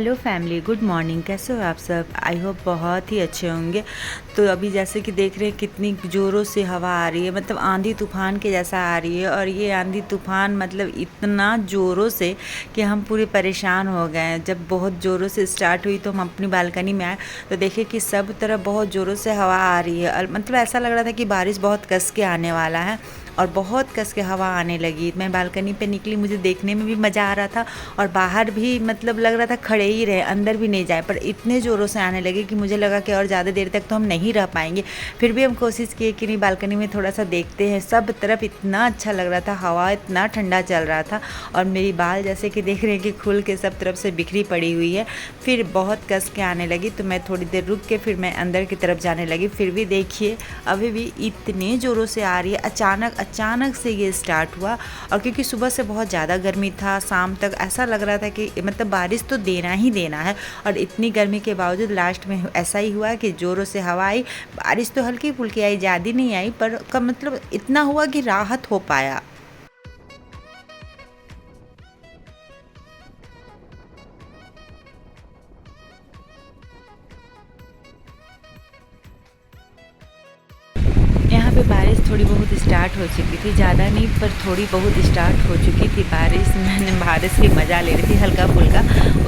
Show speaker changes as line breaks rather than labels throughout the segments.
Hello family, good morning. कैसे हो आप सब? आई होप बहुत ही अच्छे होंगे। तो अभी जैसे कि देख रहे हैं कितनी ज़ोरों से हवा आ रही है, मतलब आंधी तूफान के जैसा आ रही है। और ये आंधी तूफान मतलब इतना ज़ोरों से कि हम पूरे परेशान हो गए हैं। जब बहुत ज़ोरों से स्टार्ट हुई तो हम अपनी बालकनी में आए तो देखे कि सब तरफ बहुत ज़ोरों से हवा आ रही है। और मतलब ऐसा लग रहा था कि बारिश बहुत कस के आने वाला है और बहुत कस के हवा आने लगी। मैं बालकनी पे निकली, मुझे देखने में भी मज़ा आ रहा था और बाहर भी मतलब लग रहा था खड़े ही रहे, अंदर भी नहीं जाए। पर इतने ज़ोरों से आने लगे कि मुझे लगा कि और ज़्यादा देर तक तो हम नहीं रह पाएंगे। फिर भी हम कोशिश किए कि नहीं, बालकनी में थोड़ा सा देखते हैं। सब तरफ इतना अच्छा लग रहा था, हवा इतना ठंडा चल रहा था। और मेरी बाल जैसे कि देख रहे हैं कि खुल के सब तरफ से बिखरी पड़ी हुई है। फिर बहुत कस के आने लगी तो मैं थोड़ी देर रुक के फिर मैं अंदर की तरफ जाने लगी। फिर भी देखिए अभी भी इतने ज़ोरों से आ रही है। अचानक से ये स्टार्ट हुआ। और क्योंकि सुबह से बहुत ज़्यादा गर्मी था, शाम तक ऐसा लग रहा था कि मतलब बारिश तो देना ही देना है। और इतनी गर्मी के बावजूद लास्ट में ऐसा ही हुआ कि ज़ोरों से हवा आई। बारिश तो हल्की फुल्की आई, ज़्यादा नहीं आई, पर का मतलब इतना हुआ कि राहत हो पाया। यहाँ पे बारिश थोड़ी बहुत स्टार्ट हो चुकी थी, ज़्यादा नहीं पर थोड़ी बहुत स्टार्ट हो चुकी थी बारिश। मैंने बारिश की मज़ा ले रही थी हल्का फुल्का।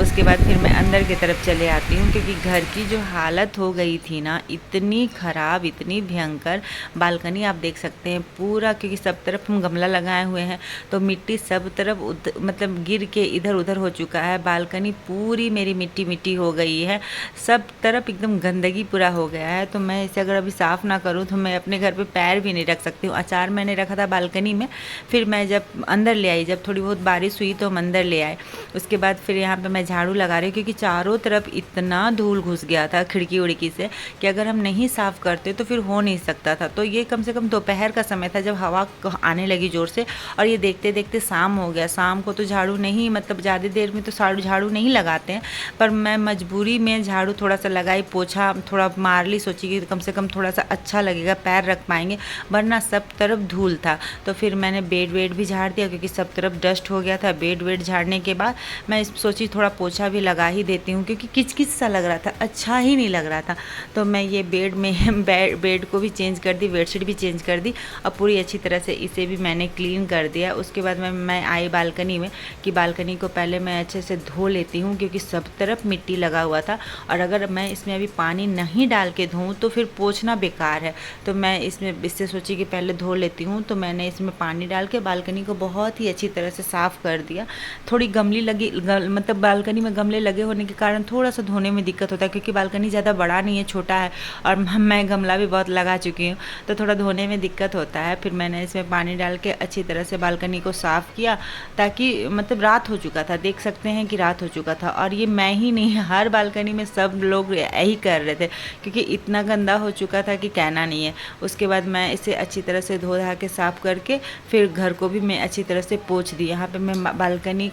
उसके बाद फिर मैं अंदर की तरफ चले आती हूँ क्योंकि घर की जो हालत हो गई थी ना, इतनी ख़राब, इतनी भयंकर। बालकनी आप देख सकते हैं पूरा, क्योंकि सब तरफ हम गमला लगाए हुए हैं तो मिट्टी सब तरफ मतलब गिर के इधर उधर हो चुका है। बालकनी पूरी मेरी मिट्टी मिट्टी हो गई है, सब तरफ एकदम गंदगी पूरा हो गया है। तो मैं इसे अगर अभी साफ़ ना करूँ तो मैं अपने घर पे पैर भी नहीं रख सकती हूँ। अचार मैंने रखा था बालकनी में, फिर मैं जब अंदर ले आई, जब थोड़ी बहुत बारिश हुई तो हम अंदर ले आए। उसके बाद फिर यहाँ पे मैं झाड़ू लगा रही हूँ क्योंकि चारों तरफ इतना धूल घुस गया था खिड़की उड़की से कि अगर हम नहीं साफ़ करते तो फिर हो नहीं सकता था। तो ये कम से कम दोपहर का समय था जब हवा आने लगी ज़ोर से, और ये देखते देखते शाम हो गया। शाम को तो झाड़ू नहीं, मतलब ज़्यादा देर में तो झाड़ू नहीं लगाते हैं, पर मैं मजबूरी में झाड़ू थोड़ा सा लगाई, पोछा थोड़ा मार ली, सोची कि कम से कम थोड़ा सा अच्छा लगेगा, पैर रख पाएंगे, वरना सब तरफ धूल था। तो फिर मैंने बेड वेड भी झाड़ दिया क्योंकि सब तरफ डस्ट हो गया था। बेड वेड झाड़ने के बाद मैं सोची थोड़ा पोछा भी लगा ही देती हूँ क्योंकि किच किच सा लग रहा था, अच्छा ही नहीं लग रहा था। तो मैं ये बेड में बेड को भी चेंज कर दी, बेडशीट भी चेंज कर दी और पूरी अच्छी तरह से इसे भी मैंने क्लीन कर दिया। उसके बाद मैं आई बालकनी में कि बालकनी को पहले मैं अच्छे से धो लेती हूँ क्योंकि सब तरफ मिट्टी लगा हुआ था। और अगर मैं इसमें अभी पानी नहीं डाल के धोऊँ तो फिर पोंछना बेकार है। तो मैं इससे सोची कि पहले धो लेती हूँ। तो मैंने इसमें पानी डाल के बालकनी को बहुत ही अच्छी तरह से साफ़ कर दिया। थोड़ी गमली मतलब बालकनी में गमले लगे होने के कारण थोड़ा सा धोने में दिक्कत होता है क्योंकि बालकनी ज़्यादा बड़ा नहीं है, छोटा है और मैं गमला भी बहुत लगा चुकी हूँ, तो थोड़ा धोने में दिक्कत होता है। फिर मैंने इसमें पानी डाल के अच्छी तरह से बालकनी को साफ़ किया ताकि मतलब रात हो चुका था, देख सकते हैं कि रात हो चुका था। और ये मैं ही नहीं, हर बालकनी में सब लोग यही कर रहे थे क्योंकि इतना गंदा हो चुका था कि कहना नहीं है। उसके बाद मैं इसे अच्छी तरह से धो धा के साफ़ करके फिर घर को भी मैं अच्छी तरह से पोंछ दी। यहाँ पे मैं बालकनी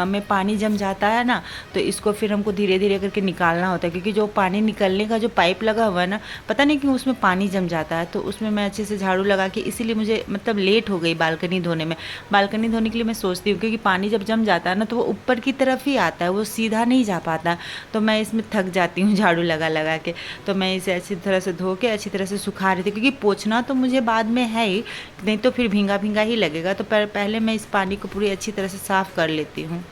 में पानी जम जाता है ना, तो इसको फिर हमको धीरे धीरे करके निकालना होता है क्योंकि जो पानी निकलने का जो पाइप लगा हुआ है ना, पता नहीं क्यों उसमें पानी जम जाता है। तो उसमें मैं अच्छे से झाड़ू लगा के, इसीलिए मुझे मतलब लेट हो गई बालकनी धोने में। बालकनी धोने के लिए मैं सोचती हूँ क्योंकि पानी जब जम जाता है ना तो वो ऊपर की तरफ ही आता है, वो सीधा नहीं जा पाता। तो मैं इसमें थक जाती हूँ झाड़ू लगा लगा के। तो मैं इसे अच्छी तरह से धो के अच्छी तरह से सुखा रही थी क्योंकि पोंछना तो मुझे बाद में है ही, नहीं तो फिर भींगा भींगा ही लगेगा। तो पहले मैं इस पानी को पूरी अच्छी तरह से साफ़ कर लेती हूँ।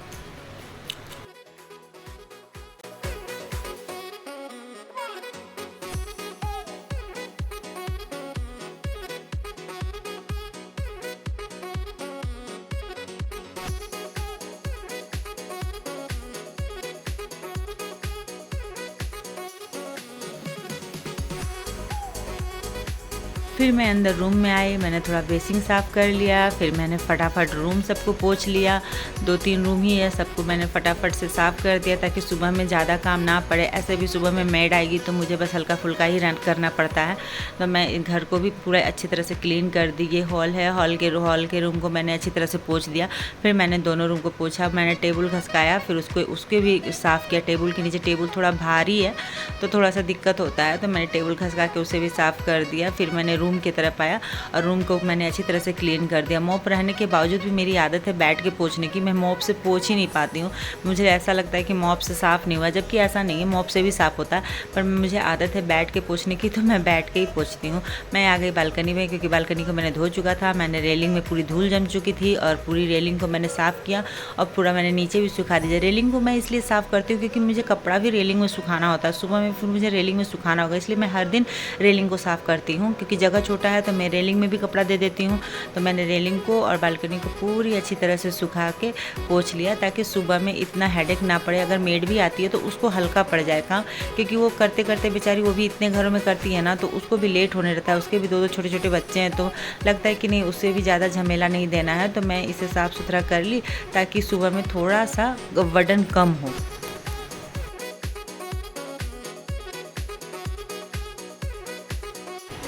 फिर मैं अंदर रूम में आई, मैंने थोड़ा बेसिंग साफ़ कर लिया, फिर मैंने फटाफट रूम सबको पोंछ लिया। 2-3 रूम ही है, सबको मैंने फटाफट से साफ़ कर दिया ताकि सुबह में ज़्यादा काम ना पड़े। ऐसे भी सुबह में मेड आएगी तो मुझे बस हल्का फुल्का ही रन करना पड़ता है। तो मैं घर को भी पूरा अच्छी तरह से क्लीन कर दी। ये हॉल है, हॉल के रूम को मैंने अच्छी तरह से पोंछ दिया। फिर मैंने दोनों रूम को पोंछा, मैंने टेबल खसकाया, फिर उसके भी साफ़ किया। टेबल के नीचे, टेबल थोड़ा भारी है तो थोड़ा सा दिक्कत होता है, तो मैंने टेबल खसका के उसे भी साफ़ कर दिया। फिर मैंने रूम रूम की तरफ आया और रूम को मैंने अच्छी तरह से क्लीन कर दिया। मॉप रहने के बावजूद भी मेरी आदत है बैठ के पोंछने की, मैं मॉप से पोंछ ही नहीं पाती हूँ। मुझे ऐसा लगता है कि मॉप से साफ़ नहीं हुआ, जबकि ऐसा नहीं है, मॉप से भी साफ़ होता है, पर मुझे आदत है बैठ के पोंछने की, तो मैं बैठ के ही पोंछती हूँ। मैं आ गई बालकनी में, क्योंकि बालकनी को मैंने धो चुका था, मैंने रेलिंग में पूरी धूल जम चुकी थी और पूरी रेलिंग को मैंने साफ़ किया और पूरा मैंने नीचे भी सुखा दिया। रेलिंग को मैं इसलिए साफ़ करती हूँ क्योंकि मुझे कपड़ा भी रेलिंग में सुखाना होता है, सुबह में फिर मुझे रेलिंग में सुखाना होगा, इसलिए मैं हर दिन रेलिंग को साफ़ करती हूँ। क्योंकि जगह छोटा है तो मैं रेलिंग में भी कपड़ा दे देती हूँ। तो मैंने रेलिंग को और बालकनी को पूरी अच्छी तरह से सुखा के पोंछ लिया, ताकि सुबह में इतना हेडेक ना पड़े। अगर मेड भी आती है तो उसको हल्का पड़ जाए काम, क्योंकि वो करते करते बेचारी, वो भी इतने घरों में करती है ना, तो उसको भी लेट होने रहता है। उसके भी दो छोटे छोटे बच्चे हैं, तो लगता है कि नहीं, उससे भी ज़्यादा झमेला नहीं देना है। तो मैं इसे साफ़ सुथरा कर ली ताकि सुबह में थोड़ा सा वजन कम हो।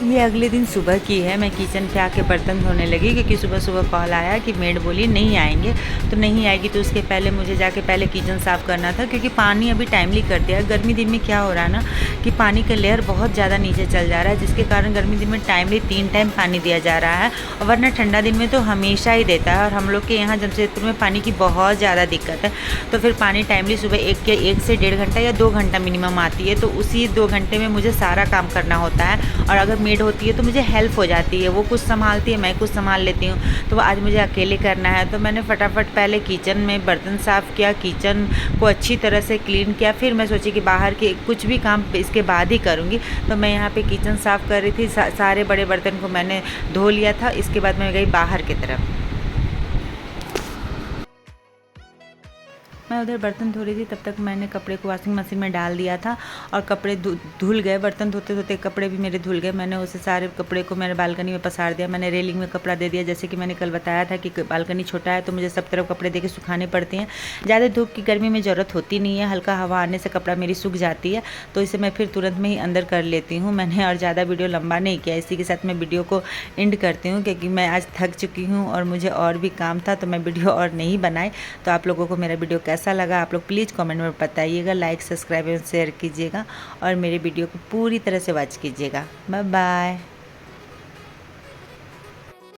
ये अगले दिन सुबह की है। मैं किचन पे आके बर्तन धोने लगी, क्योंकि सुबह सुबह कॉल आया कि मेड बोली नहीं आएंगे, तो नहीं आएगी तो उसके पहले मुझे जाके पहले किचन साफ़ करना था। क्योंकि पानी अभी टाइमली कर दिया है। गर्मी दिन में क्या हो रहा है ना कि पानी का लेयर बहुत ज़्यादा नीचे चल जा रहा है, जिसके कारण गर्मी दिन में टाइमली 3 टाइम पानी दिया जा रहा है, और वरना ठंडा दिन में तो हमेशा ही देता है। और हम लोग के यहाँ जमशेदपुर में पानी की बहुत ज़्यादा दिक्कत है, तो फिर पानी टाइमली सुबह 1 से 1.5 घंटा या 2 घंटा मिनिमम आती है। तो उसी 2 घंटे में मुझे सारा काम करना होता है, और अगर मेड होती है तो मुझे हेल्प हो जाती है, वो कुछ संभालती है, मैं कुछ संभाल लेती हूँ। तो आज मुझे अकेले करना है, तो मैंने फटाफट पहले किचन में बर्तन साफ़ किया, किचन को अच्छी तरह से क्लीन किया। फिर मैं सोची कि बाहर के कुछ भी काम इसके बाद ही करूँगी। तो मैं यहाँ पे किचन साफ़ कर रही थी, सारे बड़े बर्तन को मैंने धो लिया था। इसके बाद मैं गई बाहर की तरफ। मैं उधर बर्तन धो रही थी, तब तक मैंने कपड़े को वॉशिंग मशीन में डाल दिया था और कपड़े धुल गए। बर्तन धोते धोते कपड़े भी मेरे धुल गए। मैंने उसे सारे कपड़े को मेरे बालकनी में पसार दिया। मैंने रेलिंग में कपड़ा दे दिया। जैसे कि मैंने कल बताया था कि बालकनी छोटा है, तो मुझे सब तरफ कपड़े दे के सुखाने पड़ते हैं। ज़्यादा धूप की गर्मी में ज़रूरत होती नहीं है, हल्का हवा आने से कपड़ा मेरी सूख जाती है, तो इसे मैं फिर तुरंत में ही अंदर कर लेती हूँ। मैंने और ज़्यादा वीडियो लंबा नहीं किया। इसी के साथ मैं वीडियो को एंड करती हूँ, क्योंकि मैं आज थक चुकी हूँ और मुझे और भी काम था, तो मैं वीडियो और नहीं बनाई। तो आप लोगों को मेरा वीडियो कैसा लगा आप लोग प्लीज़ कमेंट में बताइएगा, लाइक सब्सक्राइब एंड शेयर कीजिएगा और मेरे वीडियो को पूरी तरह से वॉच कीजिएगा। Bye bye.